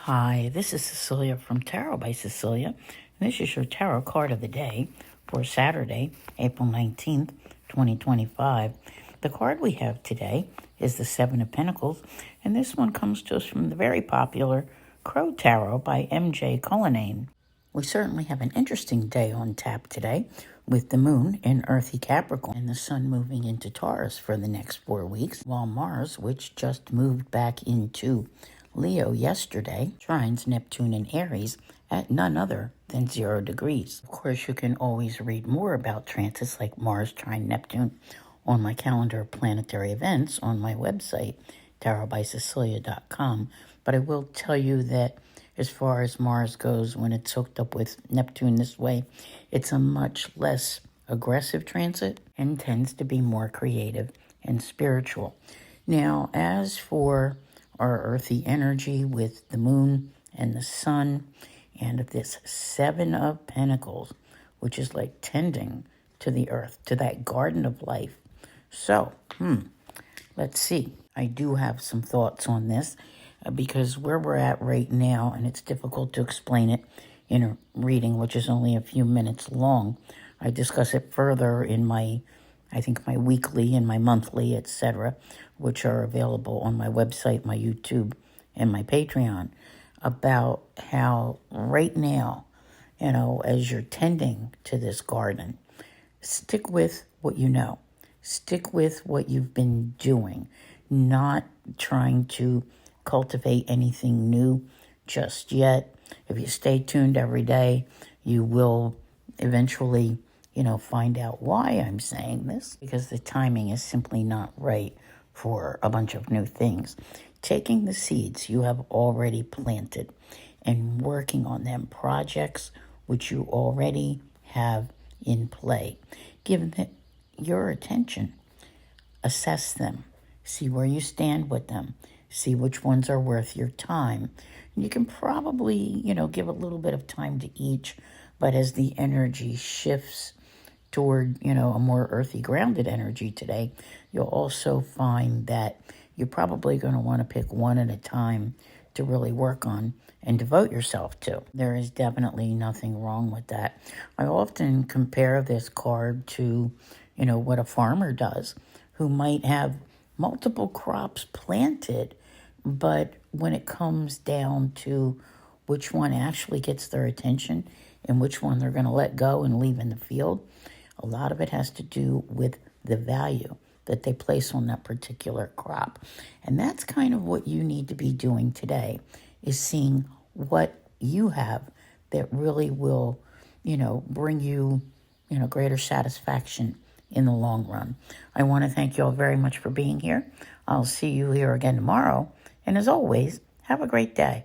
Hi, this is Cecilia from Tarot by Cecilia, and this is your tarot card of the day for Saturday, April 19th, 2025. The card we have today is the Seven of Pentacles, and this one comes to us from the very popular Crow Tarot by M.J. Cullinane. We certainly have an interesting day on tap today, with the moon in earthy Capricorn and the sun moving into Taurus for the next 4 weeks, while Mars, which just moved back into Leo yesterday, trines Neptune in Aries at none other than 0 degrees. Of course, you can always read more about transits like Mars trine Neptune on my calendar of planetary events on my website, tarotbycecilia.com. But I will tell you that as far as Mars goes, when it's hooked up with Neptune this way, it's a much less aggressive transit and tends to be more creative and spiritual. Now, as for our earthy energy with the moon and the sun, and this Seven of Pentacles, which is like tending to the earth, to that garden of life. So, let's see. I do have some thoughts on this because where we're at right now, and it's difficult to explain it in a reading, which is only a few minutes long. I discuss it further in my weekly and my monthly, etc., which are available on my website, my YouTube, and my Patreon, about how right now, as you're tending to this garden, stick with what you know. Stick with what you've been doing, not trying to cultivate anything new just yet. If you stay tuned every day, you will eventually find out why I'm saying this, because the timing is simply not right for a bunch of new things. Taking the seeds you have already planted and working on them, projects which you already have in play. Give them your attention. Assess them. See where you stand with them. See which ones are worth your time. You can probably, give a little bit of time to each, but as the energy shifts toward, a more earthy, grounded energy today, you'll also find that you're probably going to want to pick one at a time to really work on and devote yourself to. There is definitely nothing wrong with that. I often compare this card to, what a farmer does, who might have multiple crops planted, but when it comes down to which one actually gets their attention and which one they're going to let go and leave in the field, a lot of it has to do with the value that they place on that particular crop. And that's kind of what you need to be doing today, is seeing what you have that really will, bring you, greater satisfaction in the long run. I want to thank you all very much for being here. I'll see you here again tomorrow. And as always, have a great day.